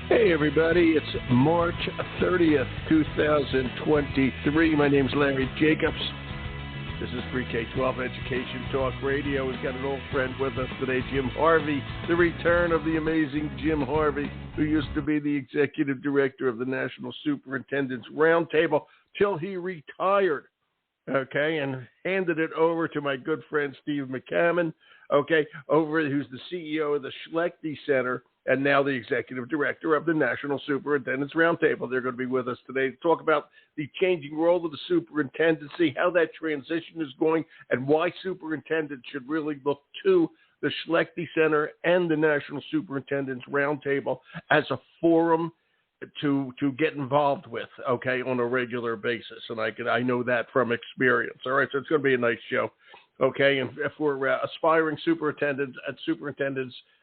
Hey everybody, it's March 30th, 2023. My name's Larry Jacobs. This is Pre-K-12 Education Talk Radio. We've got an old friend with us today, Jim Harvey, the return of the amazing Jim Harvey, who used to be the executive director of the National Superintendents Roundtable till he retired, okay, and handed it over to my good friend Steve McCammon, okay, who's the CEO of the Schlechty Center and now the executive director of the National Superintendents Roundtable. They're going to be with us today to talk about the changing role of the superintendency, how that transition is going, and why superintendents should really look to the Schlechty Center and the National Superintendents Roundtable as a forum to get involved with, okay, on a regular basis. And I know that from experience. All right, so it's going to be a nice show, okay? And if we're aspiring superintendents,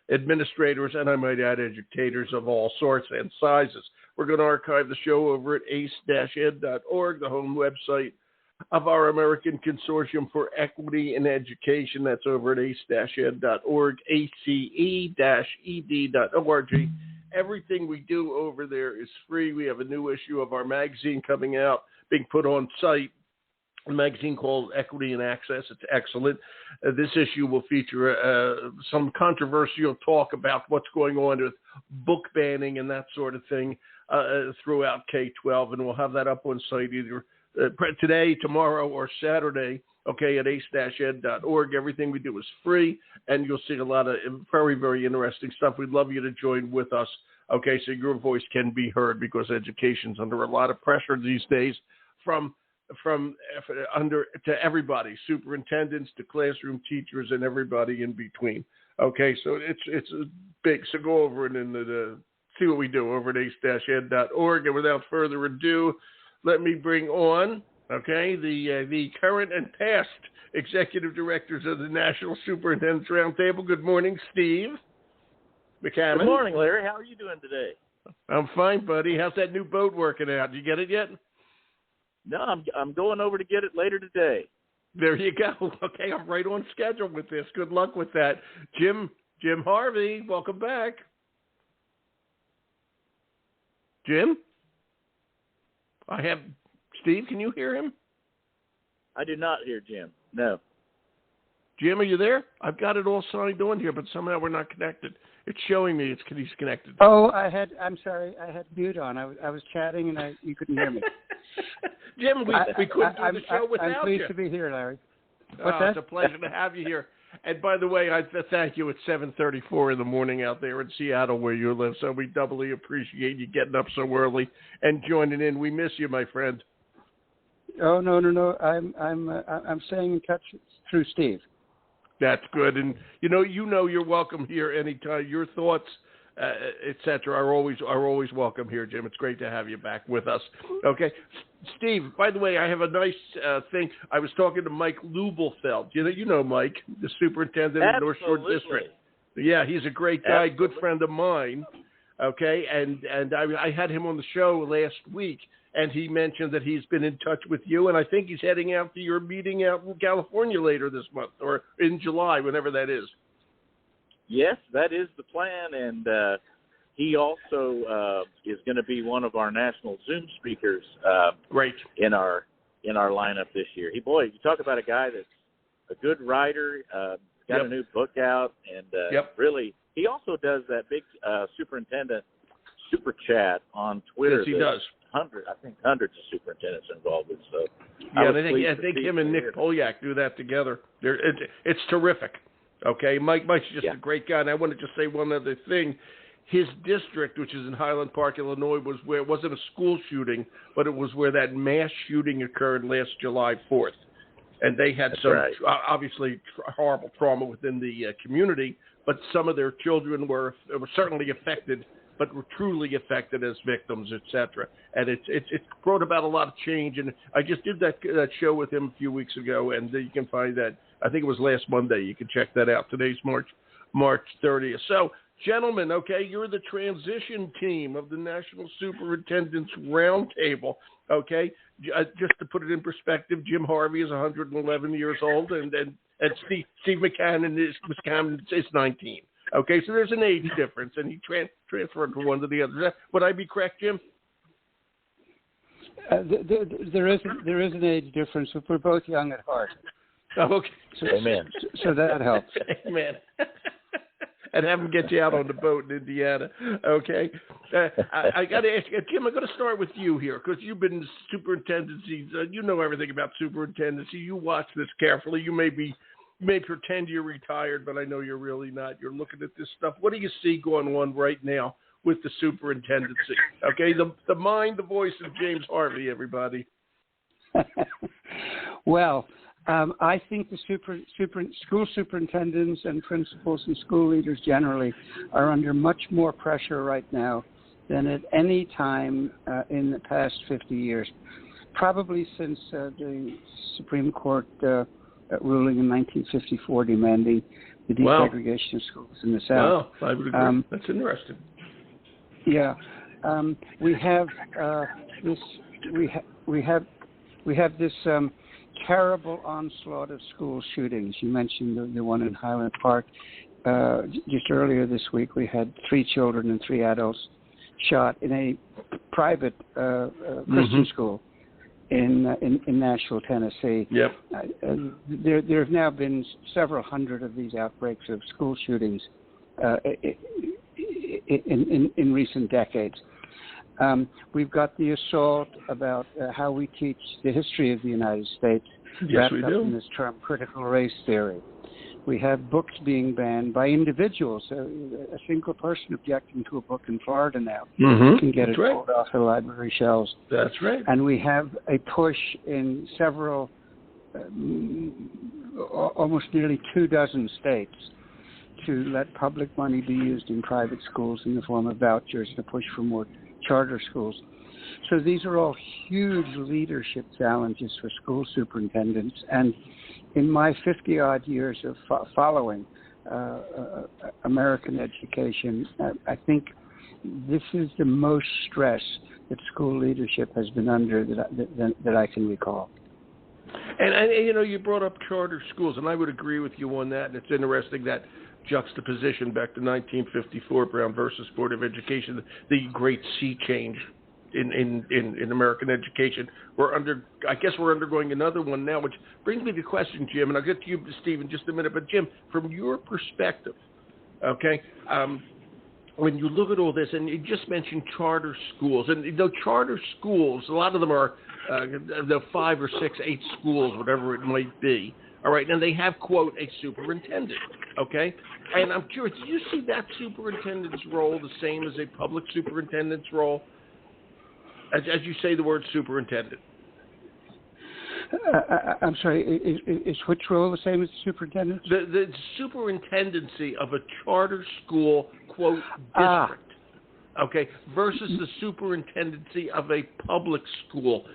administrators, and I might add educators of all sorts and sizes. We're going to archive the show over at ace-ed.org, the home website of our American Consortium for Equity in Education. That's over at ace-ed.org, ace-ed.org. Everything we do over there is free. We have a new issue of our magazine coming out, being put on site. A magazine called Equity and Access. It's excellent. This issue will feature some controversial talk about what's going on with book banning and that sort of thing throughout K-12, and we'll have that up on site either today, tomorrow, or Saturday, okay, at ace-ed.org. Everything we do is free, and you'll see a lot of very, very interesting stuff. We'd love you to join with us, okay, so your voice can be heard, because education's under a lot of pressure these days from to everybody, superintendents to classroom teachers and everybody in between. Okay, so it's big. So go over and see what we do over at ace-ed.org. And without further ado, let me bring on, okay, the current and past executive directors of the National Superintendents Roundtable. Good morning, Steve McCammon. Good morning, Larry. How are you doing today? I'm fine, buddy. How's that new boat working out? Did you get it yet? No, I'm going over to get it later today. There you go. Okay, I'm right on schedule with this. Good luck with that. Jim Harvey, welcome back. Jim? Steve, can you hear him? I do not hear Jim. No. Jim, are you there? I've got it all signed on here, but somehow we're not connected. It's showing me he's connected. Oh, I'm sorry. I had mute on. I was chatting and you couldn't hear me. Jim, we couldn't do the show without you. I'm pleased to be here, Larry. It's a pleasure to have you here. And by the way, I thank you. It's 7:34 in the morning out there in Seattle where you live, so we doubly appreciate you getting up so early and joining in. We miss you, my friend. Oh, no. I'm staying in touch through Steve. That's good, and you know you're welcome here anytime. Your thoughts, etc., are always welcome here, Jim. It's great to have you back with us. Okay, Steve. By the way, I have a nice thing. I was talking to Mike Lubelfeld. You know Mike, the superintendent of North Shore District. Yeah, he's a great guy, Absolutely. good friend of mine. Okay, and I had him on the show last week. And he mentioned that he's been in touch with you, and I think he's heading out to your meeting out in California later this month, or in July, whenever that is. Yes, that is the plan, and he also is going to be one of our national Zoom speakers. Great. In our lineup this year. You talk about a guy that's a good writer, got a new book out, and really, he also does that big superintendent super chat on Twitter. Yes, he does. Hundreds of superintendents involved with. So yeah, I think him and Nick Polyak do that together. It's terrific. Okay, Mike's just a great guy. And I want to just say one other thing. His district, which is in Highland Park, Illinois, was where it wasn't a school shooting, but it was where that mass shooting occurred last July 4th. And they had obviously horrible trauma within the community, but some of their children were certainly affected, but were truly affected as victims, etc. And it's brought about a lot of change. And I just did that show with him a few weeks ago, and you can find that. I think it was last Monday. You can check that out. Today's March 30th. So Gentlemen, okay, you're the transition team of the National Superintendents Roundtable, okay? Just to put it in perspective, Jim Harvey is 111 years old, and Steve McCammon is 19. Okay, so there's an age difference, and he transferred from one to the other. Would I be correct, Jim? There is an age difference, but we're both young at heart. Oh, okay. Amen. So that helps. Amen. And have them get you out on the boat in Indiana. Okay. I got to ask you, Jim, I'm going to start with you here because you've been in superintendency. You know everything about superintendency. You watch this carefully. You may pretend you're retired, but I know you're really not. You're looking at this stuff. What do you see going on right now with the superintendency? Okay, the mind, the voice of James Harvey, everybody. Well, I think the school superintendents and principals and school leaders generally are under much more pressure right now than at any time in the past 50 years, probably since the Supreme Court ruling in 1954 demanding the desegregation of schools in the South. Wow, I would agree. That's interesting. Yeah, we have this. We have this terrible onslaught of school shootings. You mentioned the one in Highland Park. Just earlier this week, we had 3 children and 3 adults shot in a private Christian school in Nashville, Tennessee. Yep. There have now been several hundred of these outbreaks of school shootings in recent decades. We've got the assault about how we teach the history of the United States, yes, wrapped up in this term critical race theory. We have books being banned by individuals. A single person objecting to a book in Florida now can get it pulled off the library shelves. That's right. And we have a push in several, almost nearly 24 states to let public money be used in private schools in the form of vouchers to push for more charter schools. So these are all huge leadership challenges for school superintendents. And in my 50-odd years of following American education, I think this is the most stress that school leadership has been under that I can recall. And you know, you brought up charter schools, and I would agree with you on that. And it's interesting that juxtaposition back to 1954, Brown versus Board of Education, the great sea change in American education. I guess we're undergoing another one now, which brings me to the question, Jim, and I'll get to you, Steve, in just a minute. But Jim, from your perspective, okay, when you look at all this, and you just mentioned charter schools, and charter schools, a lot of them are the 5 or 6, 8 schools, whatever it might be. All right, and they have, quote, a superintendent, okay? And I'm curious, do you see that superintendent's role the same as a public superintendent's role? As you say the word superintendent. I'm sorry, is which role the same as the superintendent? The superintendency of a charter school, quote, district. Okay, versus the superintendency of a public school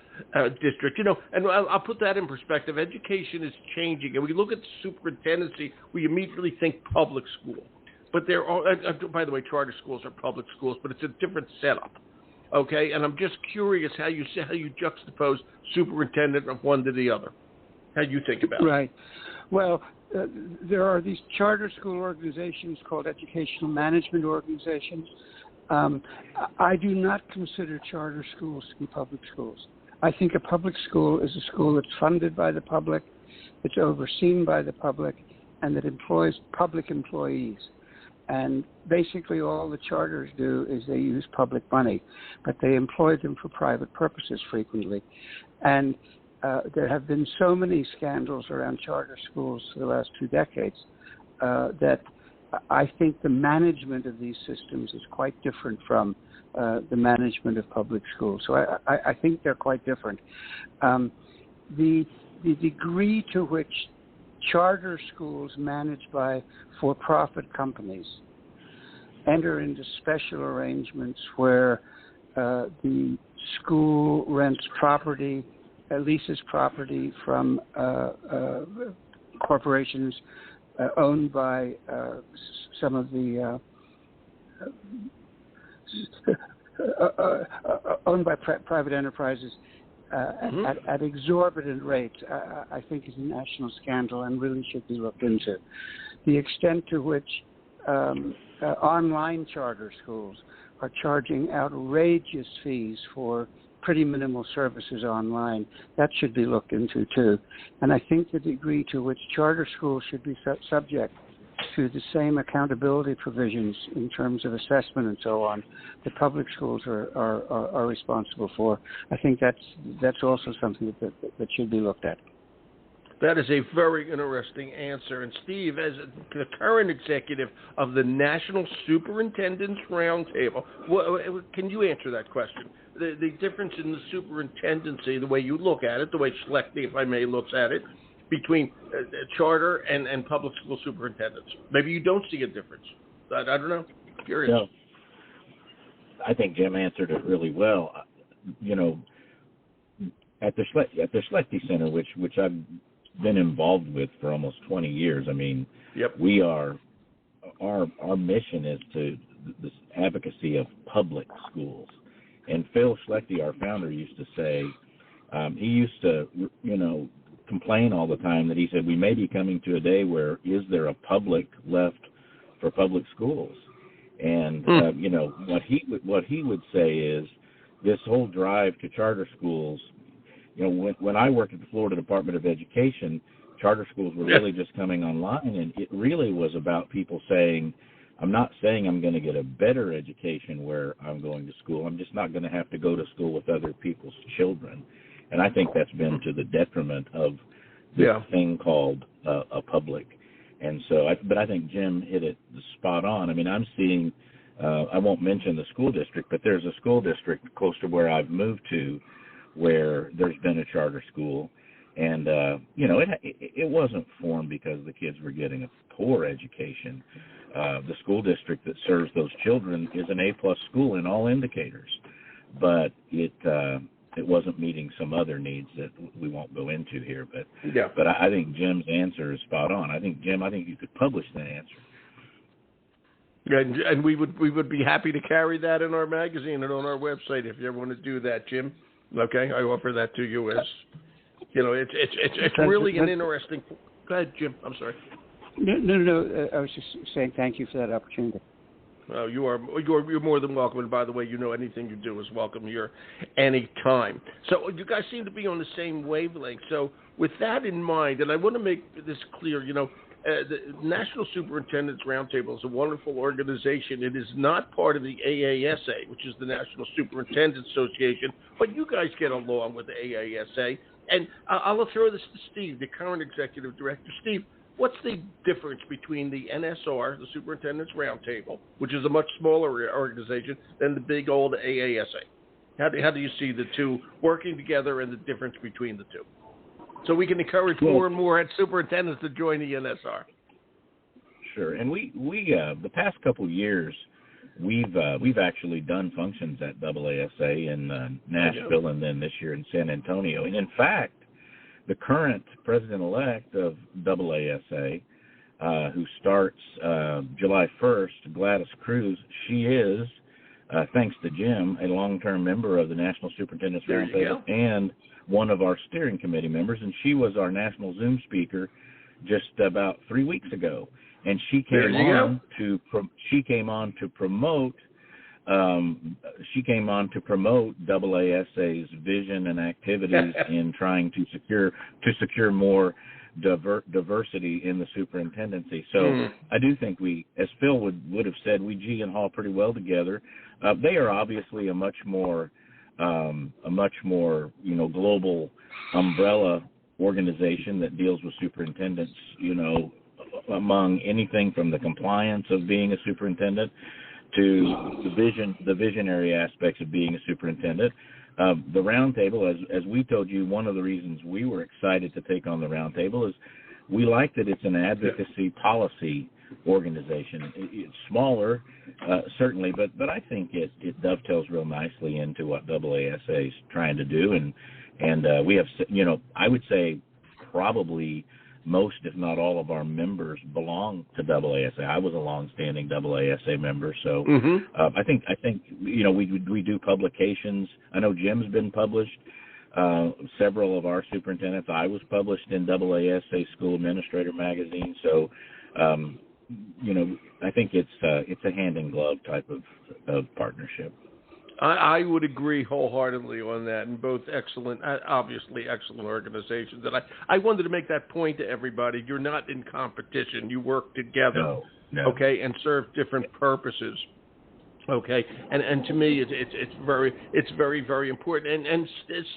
district. You know, and I'll put that in perspective. Education is changing, and we look at the superintendency, we immediately think public school. But there are, by the way, charter schools are public schools, but it's a different setup. Okay, and I'm just curious how you juxtapose superintendent of one to the other. How you think about it? Right. Well, there are these charter school organizations called educational management organizations. I do not consider charter schools to be public schools. I think a public school is a school that's funded by the public, it's overseen by the public, and that employs public employees. And basically all the charters do is they use public money, but they employ them for private purposes frequently. And there have been so many scandals around charter schools for the last 2 decades that I think the management of these systems is quite different from the management of public schools. So I think they're quite different. The degree to which charter schools managed by for-profit companies enter into special arrangements where the school rents property, leases property from corporations owned by some of the owned by private enterprises at exorbitant rates, I think is a national scandal and really should be looked into. The extent to which online charter schools are charging outrageous fees for pretty minimal services online, that should be looked into too. And I think the degree to which charter schools should be subject to the same accountability provisions in terms of assessment and so on that public schools are responsible for, I think that's also something that should be looked at. That is a very interesting answer. And Steve, as the current executive of the National Superintendents Roundtable, can you answer that question? The difference in the superintendency, the way you look at it, the way Schlechty, if I may, looks at it, between charter and public school superintendents. Maybe you don't see a difference. I don't know. Curious. No, I think Jim answered it really well. You know, at the Schlechty Center, which I've been involved with for almost 20 years. I mean, yep. We are our mission is to this advocacy of public schools. And Phil Schlechty, our founder, used to say, he used to, complain all the time that he said, we may be coming to a day where is there a public left for public schools? And, what he would say is this whole drive to charter schools, when I worked at the Florida Department of Education, charter schools were really just coming online, and it really was about people saying, I'm not saying I'm going to get a better education where I'm going to school. I'm just not going to have to go to school with other people's children. And I think that's been to the detriment of this thing called a public. And so, but I think Jim hit it spot on. I mean, I'm seeing, I won't mention the school district, but there's a school district close to where I've moved to where there's been a charter school. And, it wasn't formed because the kids were getting a poor education. The school district that serves those children is an A-plus school in all indicators. But it wasn't meeting some other needs that we won't go into here. But I think Jim's answer is spot on. I think, Jim, you could publish that answer. And we would be happy to carry that in our magazine and on our website if you ever want to do that, Jim. Okay, I offer that to you as, it's really an interesting. Go ahead, Jim. I'm sorry. No. I was just saying thank you for that opportunity. Oh, you're more than welcome. And by the way, anything you do is welcome here anytime. So you guys seem to be on the same wavelength. So with that in mind, and I want to make this clear, the National Superintendents Roundtable is a wonderful organization. It is not part of the AASA, which is the National Superintendents Association, but you guys get along with the AASA. And I'll throw this to Steve, the current executive director. Steve, what's the difference between the NSR, the Superintendents Roundtable, which is a much smaller organization, than the big old AASA? How do you see the two working together and the difference between the two? So we can encourage more and more superintendents to join the NSR. Sure, and we the past couple of years, we've actually done functions at AASA in Nashville and then this year in San Antonio. And in fact, the current president-elect of AASA, who starts July 1st, Gladys Cruz, she is, thanks to Jim, a long-term member of the National Superintendents Roundtable and one of our steering committee members, and she was our national Zoom speaker just about 3 weeks ago. And she came on to promote AASA's vision and activities in trying to secure more diversity in the superintendency. So I do think we, as Phil would have said, we G and haul pretty well together. They are obviously a much more global umbrella organization that deals with superintendents, among anything from the compliance of being a superintendent to the visionary aspects of being a superintendent. The roundtable, as we told you, one of the reasons we were excited to take on the roundtable is we like that it's an advocacy policy organization. It's smaller, certainly, but I think it dovetails real nicely into what AASA is trying to do, and we have, I would say, probably most, if not all, of our members belong to AASA. I was a long-standing AASA member, so I think we do publications. I know Jim's been published. Several of our superintendents. I was published in AASA School Administrator magazine, so I think it's a hand in glove type of partnership. I would agree wholeheartedly on that, and both obviously excellent organizations. And I wanted to make that point to everybody. You're not in competition. You work together, no. Okay, and serve different purposes. Okay, and to me, it's very, very important. And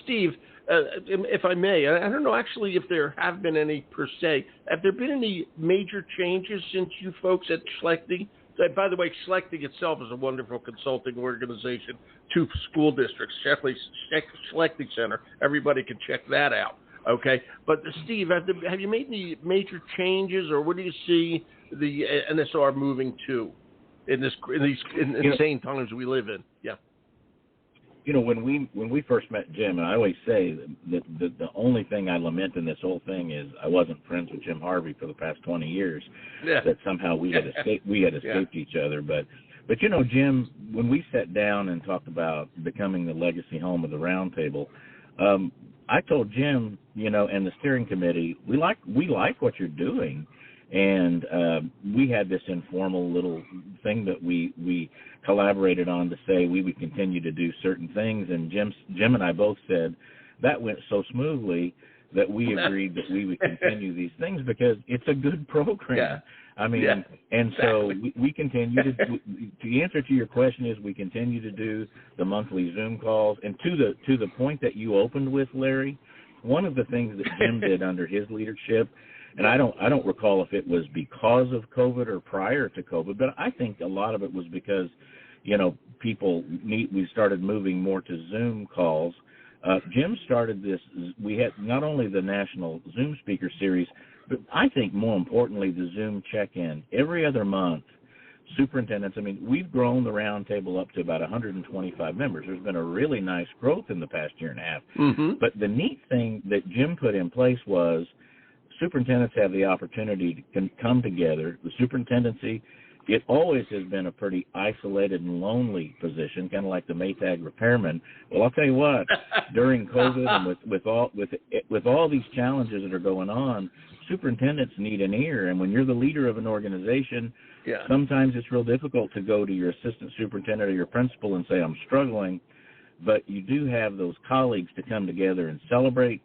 Steve, if I may, I don't know actually if there have been any per se. Have there been any major changes since you folks at Schlechty? By the way, Schlechty itself is a wonderful consulting organization to school districts. Schlechty Center. Everybody can check that out. Okay, but Steve, have you made any major changes, or what do you see the NSR moving to in these insane times we live in? Yeah. When we first met Jim, and I always say that the only thing I lament in this whole thing is I wasn't friends with Jim Harvey for the past 20 years. Yeah. That somehow we had escaped each other. But Jim, when we sat down and talked about becoming the legacy home of the Roundtable, I told Jim, and the steering committee, we like what you're doing. And we had this informal little thing that we collaborated on to say we would continue to do certain things. And Jim and I both said that went so smoothly that we agreed that we would continue these things because it's a good program. Yeah. I mean, and exactly. So we continue to. The answer to your question is we continue to do the monthly Zoom calls. And to the point that you opened with, Larry, one of the things that Jim did under his leadership. And I don't recall if it was because of COVID or prior to COVID, but I think a lot of it was because, we started moving more to Zoom calls. Jim started this. We had not only the National Zoom Speaker Series, but I think more importantly, the Zoom check-in. Every other month, superintendents, we've grown the Roundtable up to about 125 members. There's been a really nice growth in the past year and a half. Mm-hmm. But the neat thing that Jim put in place was superintendents have the opportunity to come together. The superintendency, it always has been a pretty isolated and lonely position, kind of like the Maytag repairman. Well, I'll tell you what, during COVID and with all these challenges that are going on, superintendents need an ear. And when you're the leader of an organization, sometimes it's real difficult to go to your assistant superintendent or your principal and say, I'm struggling. But you do have those colleagues to come together and celebrate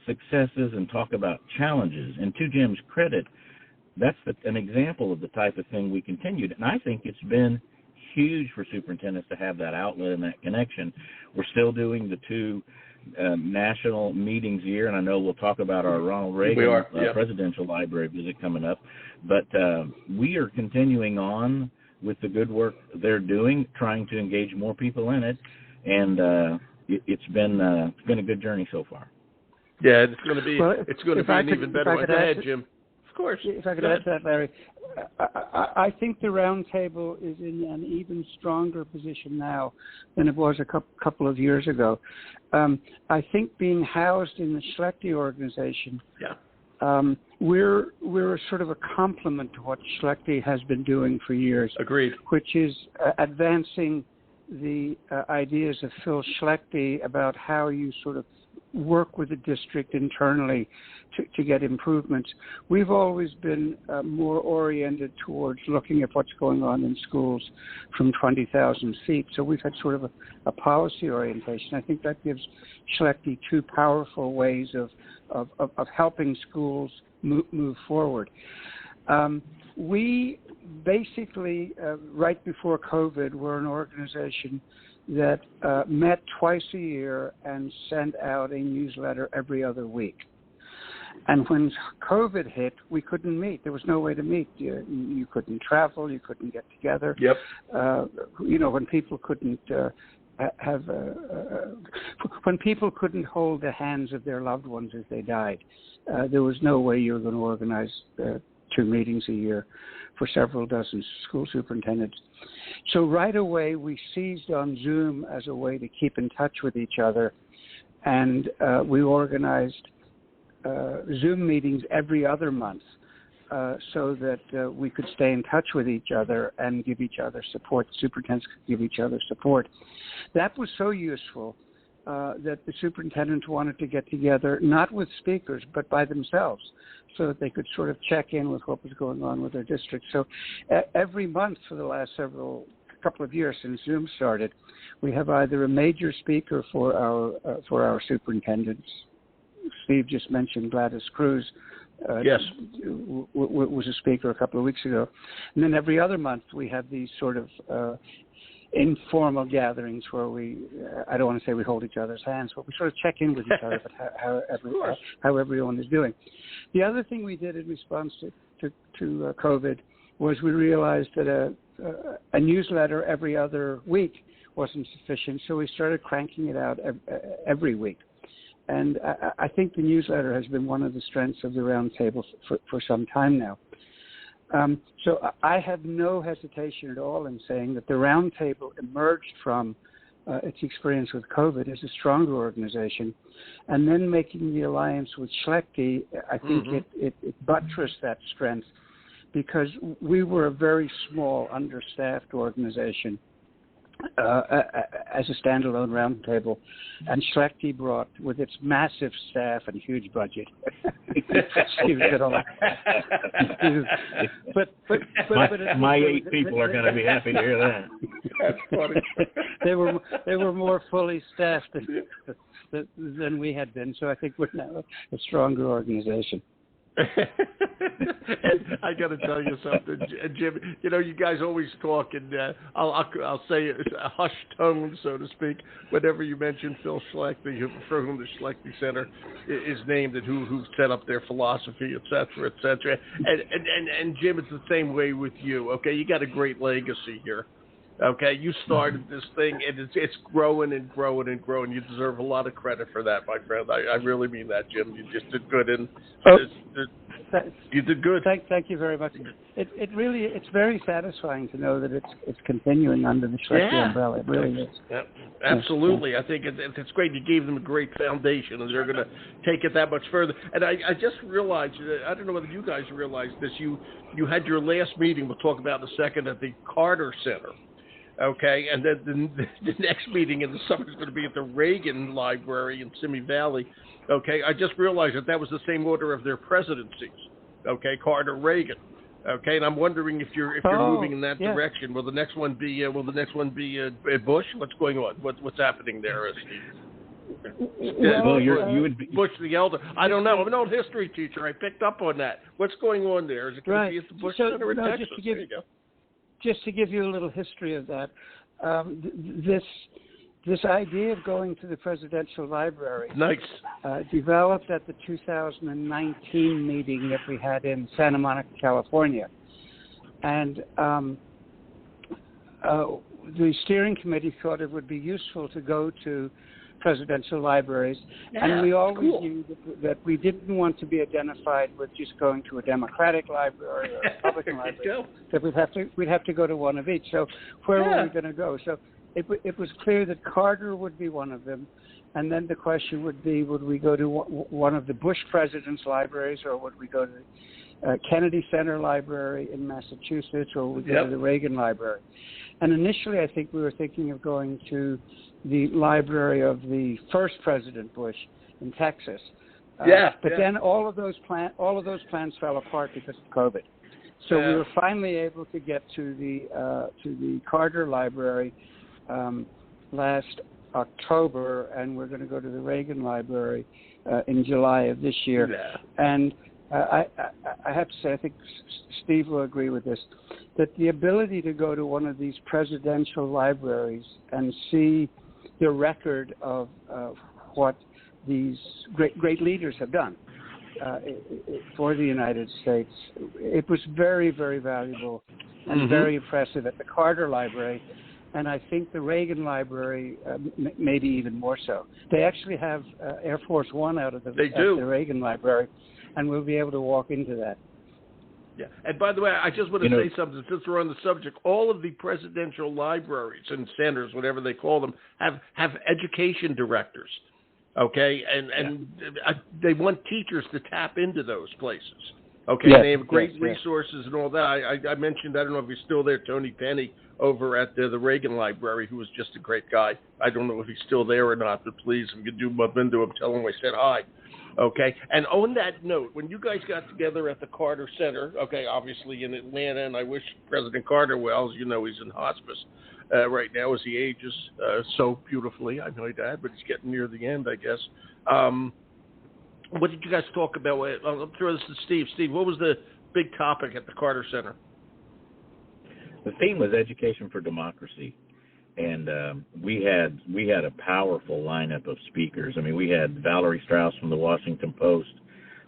successes and talk about challenges. And to Jim's credit, that's an example of the type of thing we continued. And I think it's been huge for superintendents to have that outlet and that connection. We're still doing the 2 national meetings a year, and I know we'll talk about our Ronald Reagan Presidential Library visit coming up. But we are continuing on with the good work they're doing, trying to engage more people in it. And it's been a good journey so far. Yeah, it's going to be an even better one. Go ahead, Jim. Of course. If I could add to that, Larry, I think the Roundtable is in an even stronger position now than it was a couple of years ago. I think being housed in the Schlechty organization, we're sort of a complement to what Schlechty has been doing for years. Agreed. Which is advancing the ideas of Phil Schlechty about how you sort of work with the district internally to get improvements. We've always been more oriented towards looking at what's going on in schools from 20,000 feet. So we've had sort of a policy orientation. I think that gives Schlechty 2 powerful ways of helping schools move forward. We basically, right before COVID, were an organization that met twice a year and sent out a newsletter every other week. And when COVID hit, we couldn't meet. There was no way to meet. You couldn't travel. You couldn't get together. Yep. When people couldn't when people couldn't hold the hands of their loved ones as they died, there was no way you were going to organize 2 meetings a year for several dozen school superintendents. So right away, we seized on Zoom as a way to keep in touch with each other, and we organized Zoom meetings every other month so that we could stay in touch with each other and give each other support. Superintendents could give each other support. That was so useful that the superintendents wanted to get together, not with speakers, but by themselves, so that they could sort of check in with what was going on with their district. So every month for the last couple of years since Zoom started, we have either a major speaker for our superintendents. Steve just mentioned Gladys Cruz. Yes. Was a speaker a couple of weeks ago. And then every other month we have these sort of informal gatherings where I don't want to say we hold each other's hands, but we sort of check in with each other about how everyone is doing. The other thing we did in response to COVID was we realized that a newsletter every other week wasn't sufficient, so we started cranking it out every week. And I think the newsletter has been one of the strengths of the Roundtable for some time now. So I have no hesitation at all in saying that the Roundtable emerged from its experience with COVID as a stronger organization. And then making the alliance with Schlechty, I think it buttressed that strength, because we were a very small, understaffed organization as a standalone Roundtable, and Schlechty brought, with its massive staff and huge budget. My 8 people are going to be happy to hear that. That's funny. They were more fully staffed than we had been, so I think we're now a stronger organization. And I got to tell you something, Jim. You know, you guys always talk, and I'll say a hushed tone, so to speak, whenever you mention Phil Schlechty, for whom the Schlechty Center is named, and who set up their philosophy, et cetera, et cetera. And Jim, it's the same way with you. Okay, you got a great legacy here. Okay, you started this thing, and it's growing and growing and growing. You deserve a lot of credit for that, my friend. I really mean that, Jim. You just did good, and you did good. Thank you very much. It's very satisfying to know that it's continuing under the Schlechty umbrella. It really is. Yeah, absolutely. Yeah. I think it's great. You gave them a great foundation, and they're going to take it that much further. And I just realized, I don't know whether you guys realized this, you had your last meeting, we'll talk about in a second, at the Carter Center. Okay, and then the next meeting in the summer is going to be at the Reagan Library in Simi Valley. Okay, I just realized that was the same order of their presidencies. Okay, Carter, Reagan. Okay, and I'm wondering if you're moving in that direction. Will the next one be Bush? What's going on? What's happening there, Steve? Well, you would be Bush the elder. I don't know. I'm an old history teacher. I picked up on that. What's going on there? Is it going to be at the Bush Center in Texas? Just to give you a little history of that, this idea of going to the presidential library developed at the 2019 meeting that we had in Santa Monica, California. And the steering committee thought it would be useful to go to presidential libraries, and we always knew that we didn't want to be identified with just going to a Democratic library or a Republican library. That we'd have to go to one of each. So where were we going to go? So it was clear that Carter would be one of them, and then the question would be: would we go to one of the Bush president's libraries, or would we go to the Kennedy Center Library in Massachusetts, or would we go to the Reagan Library? And initially, I think we were thinking of going to the library of the first President Bush in Texas. But then all of those plans fell apart because of COVID. So we were finally able to get to the Carter Library last October, and we're going to go to the Reagan Library in July of this year. And I have to say, I think Steve will agree with this, that the ability to go to one of these presidential libraries and see the record of what these great leaders have done for the United States, it was very, very valuable and very impressive at the Carter Library. And I think the Reagan Library, maybe even more so. They actually have Air Force One out of the Reagan Library, and we'll be able to walk into that. Yeah, and by the way, I just want to say something since we're on the subject. All of the presidential libraries and centers, whatever they call them, have education directors. Okay, and they want teachers to tap into those places. Okay, yes, they have great yes. resources and all that. I mentioned, I don't know if he's still there, Tony Penny over at the Reagan Library, who was just a great guy. I don't know if he's still there or not, but please, if you could do bump into him, tell him I said hi. Okay, and on that note, when you guys got together at the Carter Center, okay, obviously in Atlanta, and I wish President Carter well, as you know, he's in hospice right now as he ages so beautifully. I know that, but he's getting near the end, I guess. What did you guys talk about? I'll throw this to Steve. Steve, what was the big topic at the Carter Center? The theme was education for democracy, and we had a powerful lineup of speakers. I mean, we had Valerie Strauss from the Washington Post,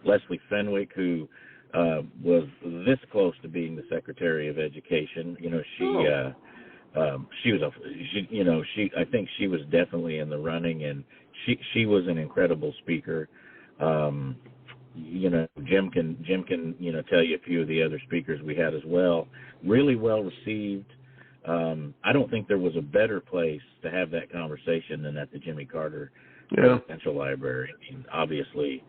Leslie Fenwick, who was this close to being the Secretary of Education. You know, I think she was definitely in the running, and she was an incredible speaker. You know, Jim can tell you a few of the other speakers we had as well. Really well received. I don't think there was a better place to have that conversation than at the Jimmy Carter Presidential Library. I mean, obviously,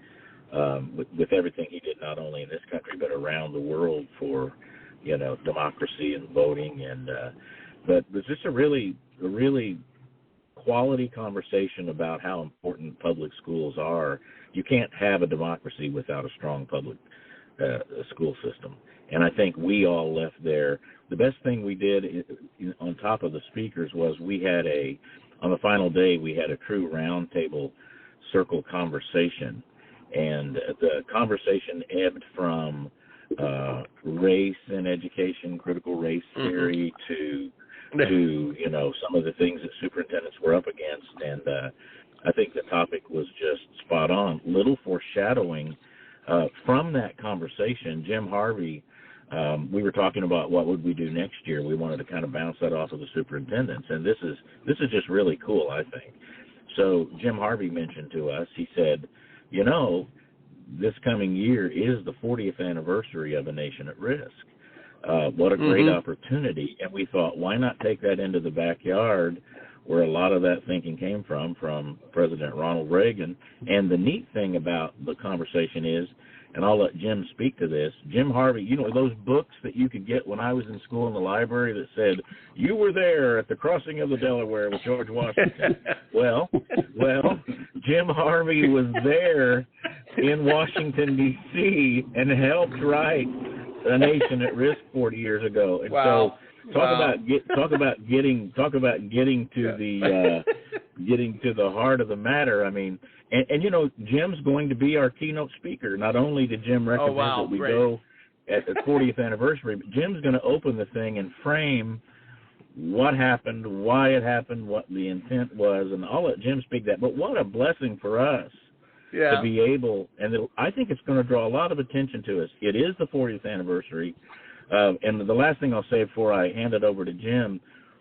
with everything he did, not only in this country but around the world for, you know, democracy and voting, and but it was just a really quality conversation about how important public schools are. You can't have a democracy without a strong public school system. And I think we all left there. The best thing we did on top of the speakers was we had on the final day, we had a true roundtable circle conversation. And the conversation ebbed from race in education, critical race theory, to you know, some of the things that superintendents were up against. And I think the topic was just spot on. Little foreshadowing from that conversation. Jim Harvey, we were talking about what would we do next year. We wanted to kind of bounce that off of the superintendents, and this is just really cool, I think. So Jim Harvey mentioned to us, he said, you know, this coming year is the 40th anniversary of A Nation at Risk. What a great opportunity. And we thought, why not take that into the backyard where a lot of that thinking came from President Ronald Reagan. And the neat thing about the conversation is, and I'll let Jim speak to this, Jim Harvey, you know, those books that you could get when I was in school in the library that said, you were there at the crossing of the Delaware with George Washington. well, Jim Harvey was there in Washington, D.C. and helped write A Nation at Risk 40 years ago. And so talk about getting to the heart of the matter. I mean, and you know, Jim's going to be our keynote speaker. Not only did Jim recommend that we go at the 40th anniversary, but Jim's going to open the thing and frame what happened, why it happened, what the intent was, and I'll let Jim speak that. But what a blessing for us to be able, and I think it's going to draw a lot of attention to us. It is the 40th anniversary. And the last thing I'll say before I hand it over to Jim,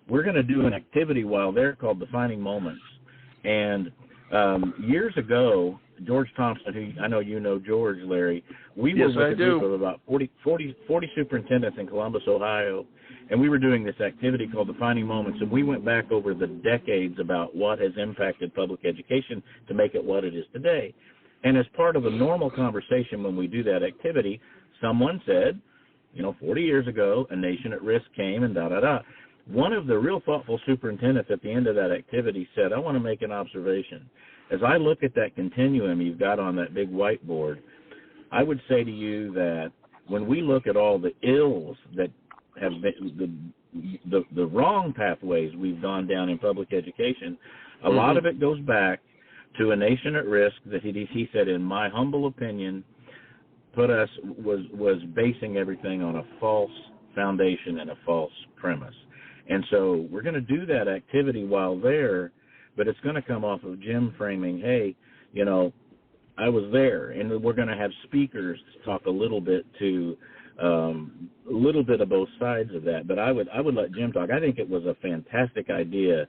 we're going to do an activity while there called Defining Moments. And years ago, George Thompson, who I know you know George, Larry, we were with a group of about 40 superintendents in Columbus, Ohio, and we were doing this activity called Defining Moments, and we went back over the decades about what has impacted public education to make it what it is today. And as part of a normal conversation when we do that activity, someone said, you know, 40 years ago, A Nation at Risk came and da-da-da. One of the real thoughtful superintendents at the end of that activity said, I want to make an observation. As I look at that continuum you've got on that big whiteboard, I would say to you that when we look at all the ills that have been the wrong pathways we've gone down in public education, a lot of it goes back to A Nation at Risk that he said, in my humble opinion, was basing everything on a false foundation and a false premise. And so we're going to do that activity while there, but it's going to come off of Jim framing, hey, you know, I was there, and we're going to have speakers talk a little bit of both sides of that. But I would let Jim talk. I think it was a fantastic idea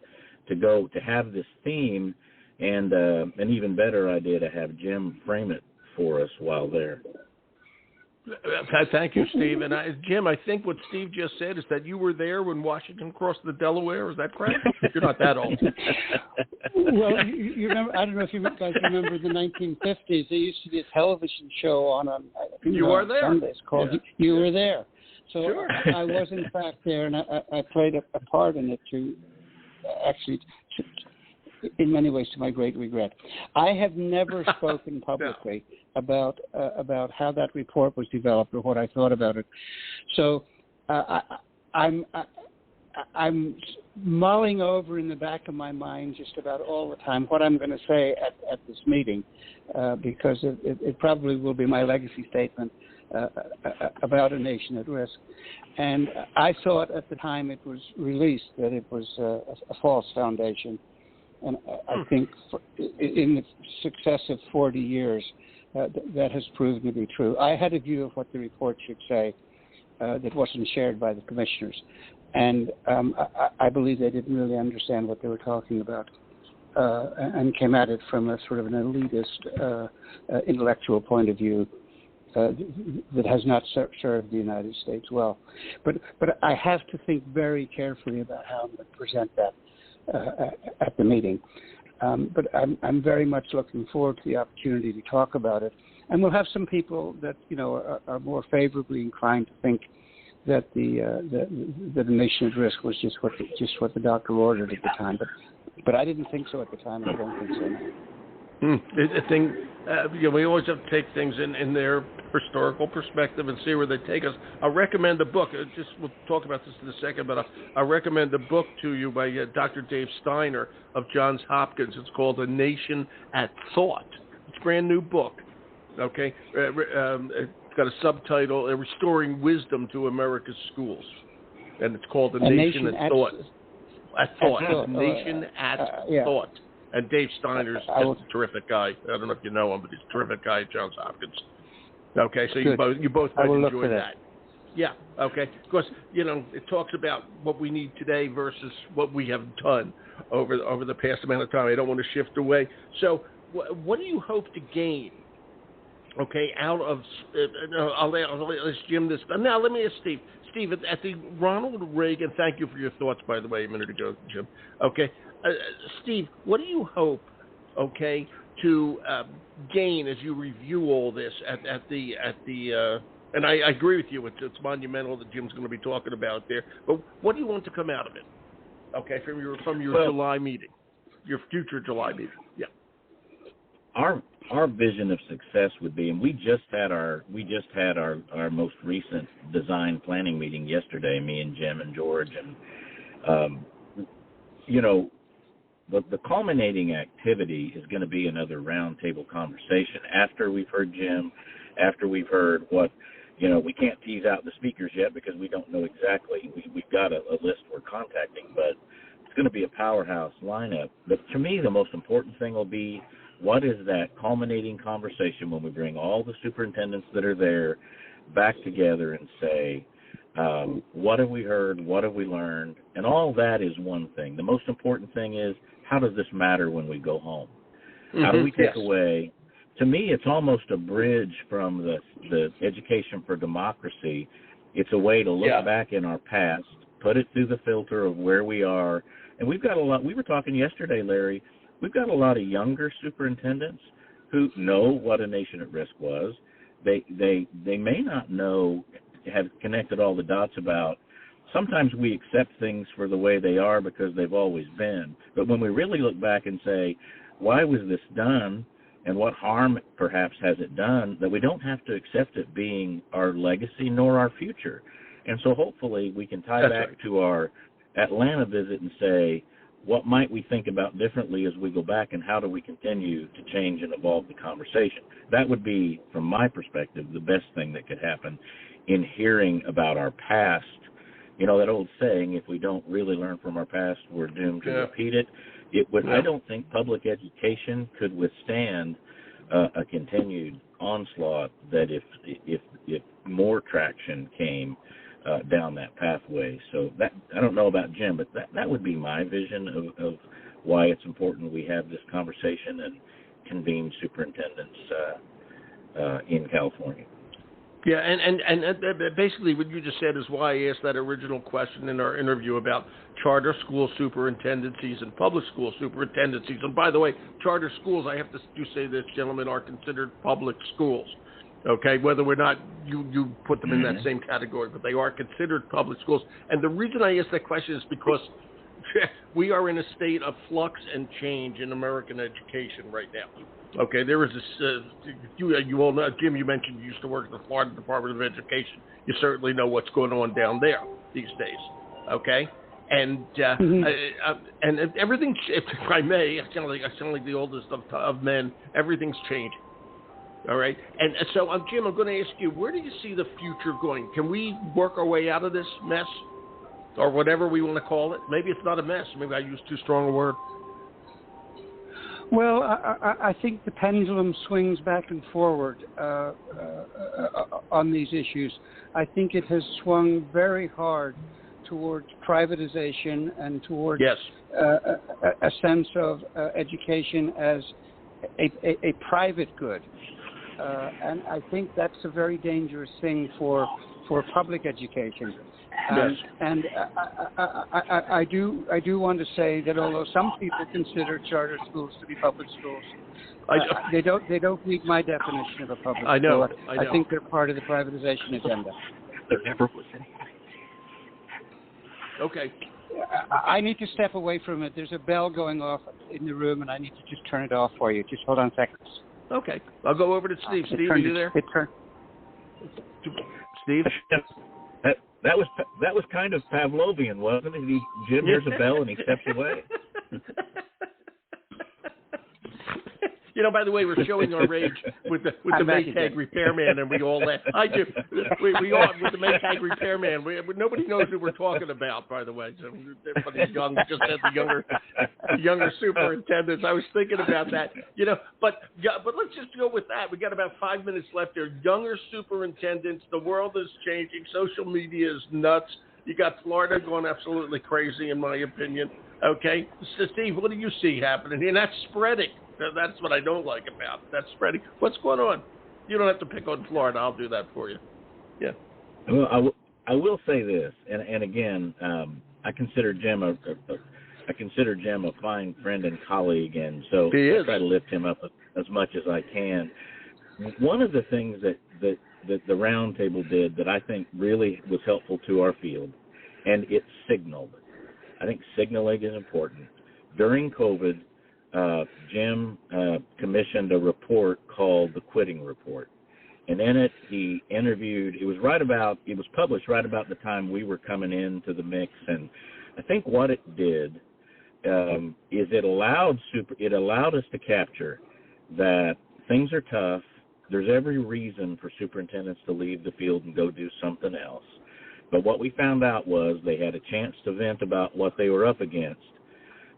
to have this theme, and an even better idea to have Jim frame it for us while there. Thank you, Steve. And Jim, I think what Steve just said is that you were there when Washington crossed the Delaware. Is that correct? You're not that old. Well, you remember, I don't know if you guys remember the 1950s. There used to be a television show on you were there. Sundays called You Were There. So sure. I was, in fact, there, and I played a part in it in many ways, to my great regret. I have never spoken publicly about how that report was developed or what I thought about it. So I'm mulling over in the back of my mind just about all the time what I'm going to say at this meeting, because it probably will be my legacy statement about a nation at risk. And I thought at the time it was released that it was a false foundation. And I think in the successive 40 years, that has proven to be true. I had a view of what the report should say that wasn't shared by the commissioners. And I believe they didn't really understand what they were talking about and came at it from a sort of an elitist intellectual point of view that has not served the United States well. But I have to think very carefully about how I'm going to present that at the meeting. But I'm very much looking forward to the opportunity to talk about it. And we'll have some people that, are more favorably inclined to think that the nation at risk was just what the doctor ordered at the time. But I didn't think so at the time, and I don't think so now. We always have to take things in their historical perspective and see where they take us. I recommend a book. We'll talk about this in a second, but I recommend a book to you by Dr. Dave Steiner of Johns Hopkins. It's called A Nation at Thought. It's a brand new book. Okay, it's got a subtitle: Restoring Wisdom to America's Schools, and it's called A Nation at Thought. At Thought. A Nation at Thought. And Dave Steiner's just a terrific guy. I don't know if you know him, but he's a terrific guy at Johns Hopkins. Okay, so you both might enjoy that. Yeah, okay. Because, it talks about what we need today versus what we have done over the past amount of time. I don't want to shift away. So what do you hope to gain, okay, out of I'll ask Jim this. Now, let me ask Steve. Steve, at the Ronald Reagan, thank you for your thoughts, by the way, a minute ago, Jim. Okay. Steve, what do you hope, okay, to gain as you review all this at the and I agree with you, it's monumental that Jim's going to be talking about there, but what do you want to come out of it, okay, from your July meeting, your future July meeting? Yeah. Our vision of success would be, and we just had our most recent design planning meeting yesterday, me and Jim and George, and the culminating activity is going to be another roundtable conversation after we've heard Jim, after we've heard what, we can't tease out the speakers yet because we don't know exactly. We've got a list we're contacting, but it's going to be a powerhouse lineup. But to me, the most important thing will be, what is that culminating conversation when we bring all the superintendents that are there back together and say, what have we heard, what have we learned? And all that is one thing. The most important thing is, how does this matter when we go home? How do we take away? To me, it's almost a bridge from the Education for Democracy. It's a way to look back in our past, put it through the filter of where we are. And we've got a lot. We were talking yesterday, Larry, we've got a lot of younger superintendents who know what a nation at risk was. They may not know, have connected all the dots about. Sometimes we accept things for the way they are because they've always been. But when we really look back and say, why was this done and what harm perhaps has it done, that we don't have to accept it being our legacy nor our future. And so hopefully we can tie back to our Atlanta visit and say, what might we think about differently as we go back, and how do we continue to change and evolve the conversation? That would be, from my perspective, the best thing that could happen in hearing about our past. That old saying, if we don't really learn from our past, we're doomed to repeat it. I don't think public education could withstand a continued onslaught that if more traction came down that pathway. So that, I don't know about Jim, but that would be my vision of why it's important we have this conversation and convene superintendents in California. Yeah, and basically what you just said is why I asked that original question in our interview about charter school superintendencies and public school superintendencies. And by the way, charter schools, I have to say this, gentlemen, are considered public schools. Okay, whether or not you put them in that same category, but they are considered public schools. And the reason I ask that question is because we are in a state of flux and change in American education right now. Okay, there is this, you all know, Jim, you mentioned you used to work at the Florida Department of Education. You certainly know what's going on down there these days, okay? And and everything, if I may, I sound like the oldest of men, everything's changing, all right? And so, Jim, I'm going to ask you, where do you see the future going? Can we work our way out of this mess, or whatever we want to call it? Maybe it's not a mess. Maybe I used too strong a word. Well, I think the pendulum swings back and forward on these issues. I think it has swung very hard towards privatization and towards a sense of education as a private good. And I think that's a very dangerous thing for public education. And I do want to say that although some people consider charter schools to be public schools, they don't meet my definition of a public school. I think they're part of the privatization agenda. There never was any. Okay. I need to step away from it. There's a bell going off in the room, and I need to just turn it off for you. Just hold on a second. Okay. I'll go over to Steve. Steve, are you there? Steve? That was kind of Pavlovian, wasn't it? Jim hears a bell and he steps away. You know, by the way, we're showing our age with the Maytag repairman, and we all laugh. I do. We all with the Maytag repairman. Nobody knows who we're talking about, by the way. So everybody's young. Just had the younger superintendents. I was thinking about that. You know, but let's just go with that. We got about 5 minutes left there. Younger superintendents. The world is changing. Social media is nuts. You got Florida going absolutely crazy, in my opinion. Okay, so Steve, what do you see happening? And that's spreading. That's what I don't like about it. That's spreading. What's going on? You don't have to pick on Florida. I'll do that for you. Yeah. Well, I will say this, and again, I consider Jim a fine friend and colleague, and so I try to lift him up as much as I can. One of the things that the roundtable did that I think really was helpful to our field, and it signaled. I think signaling is important. During COVID, Jim commissioned a report called the Quitting Report. And in it, he interviewed, it was published right about the time we were coming into the mix. And I think what it did is it allowed us to capture that things are tough. There's every reason for superintendents to leave the field and go do something else. But what we found out was they had a chance to vent about what they were up against.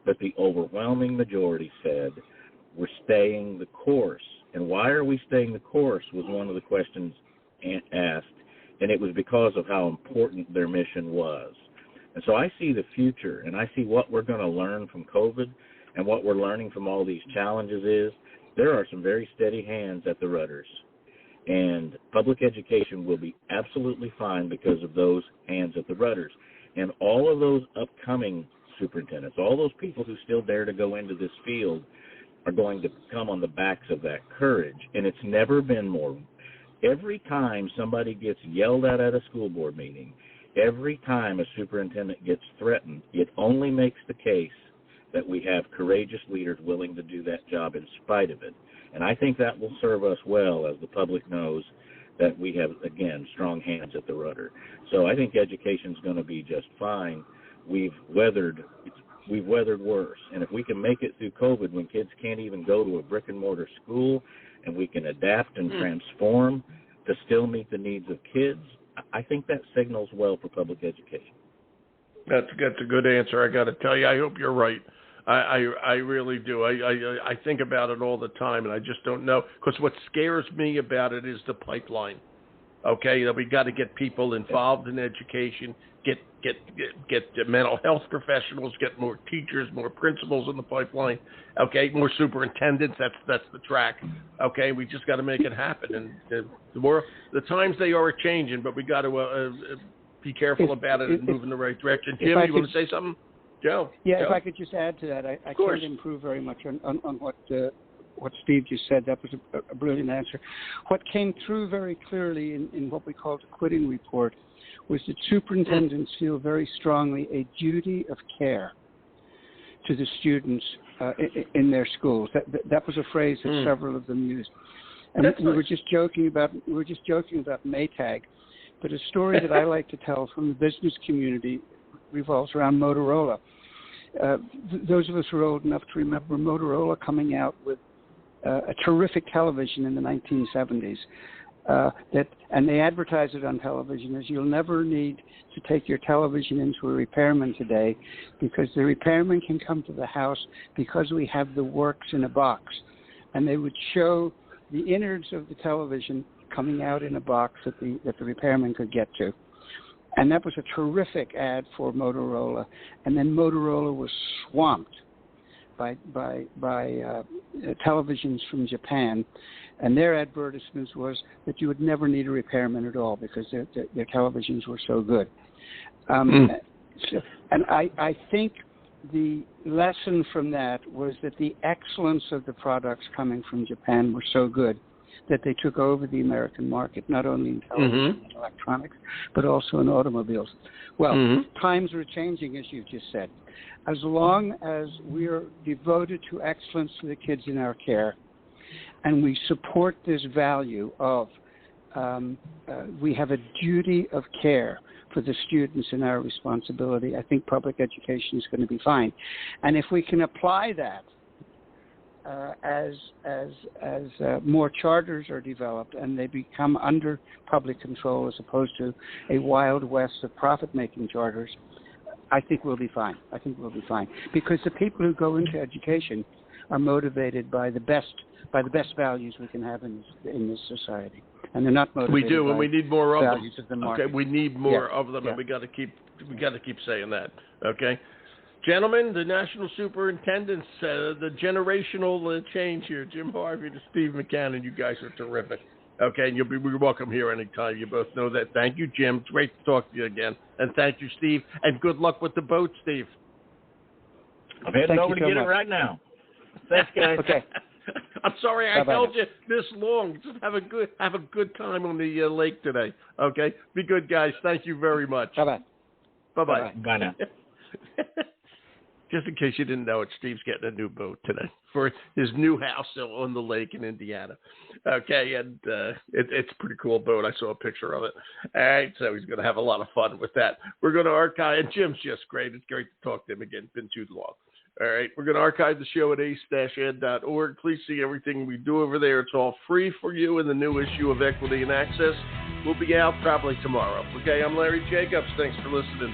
But the overwhelming majority said, we're staying the course. And why are we staying the course was one of the questions asked, and it was because of how important their mission was. And so I see the future, and I see what we're going to learn from COVID, and what we're learning from all these challenges is there are some very steady hands at the rudders. And public education will be absolutely fine because of those hands at the rudders. And all of those upcoming superintendents, all those people who still dare to go into this field are going to come on the backs of that courage. And it's never been more. Every time somebody gets yelled at a school board meeting, every time a superintendent gets threatened, it only makes the case that we have courageous leaders willing to do that job in spite of it. And I think that will serve us well as the public knows that we have, again, strong hands at the rudder. So I think education is going to be just fine. We've weathered worse. And if we can make it through COVID when kids can't even go to a brick-and-mortar school and we can adapt and transform to still meet the needs of kids, I think that signals well for public education. That's a good answer. I got to tell you, I hope you're right. I really do. I think about it all the time, and I just don't know. Because what scares me about it is the pipeline. Okay, we got to get people involved in education, get the mental health professionals, get more teachers, more principals in the pipeline. Okay, more superintendents. That's the track. Okay, we just got to make it happen. And the times they are changing, but we got to be careful about it and move in the right direction. Jim, you want to say something? Joe? Yeah, Joe? if I could just add to that, I can't improve very much on what Steve just said. That was a brilliant answer. What came through very clearly in what we call the quitting report was that superintendents feel very strongly a duty of care to the students in their schools. That was a phrase that several of them used. And we were just joking about Maytag, but a story that I like to tell from the business community revolves around Motorola. Those of us who are old enough to remember Motorola coming out with a terrific television in the 1970s. And they advertise it on television as you'll never need to take your television into a repairman today because the repairman can come to the house because we have the works in a box. And they would show the innards of the television coming out in a box that the repairman could get to. And that was a terrific ad for Motorola. And then Motorola was swamped by televisions from Japan, and their advertisements was that you would never need a repairman at all because their televisions were so good. And I think the lesson from that was that the excellence of the products coming from Japan were so good that they took over the American market, not only in television and electronics, but also in automobiles. Well, times are changing, as you just said. As long as we are devoted to excellence to the kids in our care, and we support this value of we have a duty of care for the students in our responsibility, I think public education is going to be fine. And if we can apply that as more charters are developed and they become under public control as opposed to a wild west of profit-making charters, I think we'll be fine. Because the people who go into education are motivated by the best values we can have in this society, and they're not motivated. We do, and we need more of them. Of the market. Okay, we need more of them, and we got to keep saying that. Okay, gentlemen, the National Superintendents, the generational change here, Jim Harvey to Steve McCammon, you guys are terrific. Okay, and you're welcome here anytime. You both know that. Thank you, Jim. It's great to talk to you again. And thank you, Steve. And good luck with the boat, Steve. I'm heading over to get it right now. Thanks, guys. Okay. I'm sorry I held you this long. Just have a good time on the lake today. Okay? Be good, guys. Thank you very much. Bye-bye. Bye-bye. Bye now. Just in case you didn't know it, Steve's getting a new boat today for his new house on the lake in Indiana. Okay, and it's a pretty cool boat. I saw a picture of it. All right, so he's going to have a lot of fun with that. We're going to archive, and Jim's just great. It's great to talk to him again. It's been too long. All right, we're going to archive the show at ace-ed.org. Please see everything we do over there. It's all free for you in the new issue of Equity and Access. We'll be out probably tomorrow. Okay, I'm Larry Jacobs. Thanks for listening.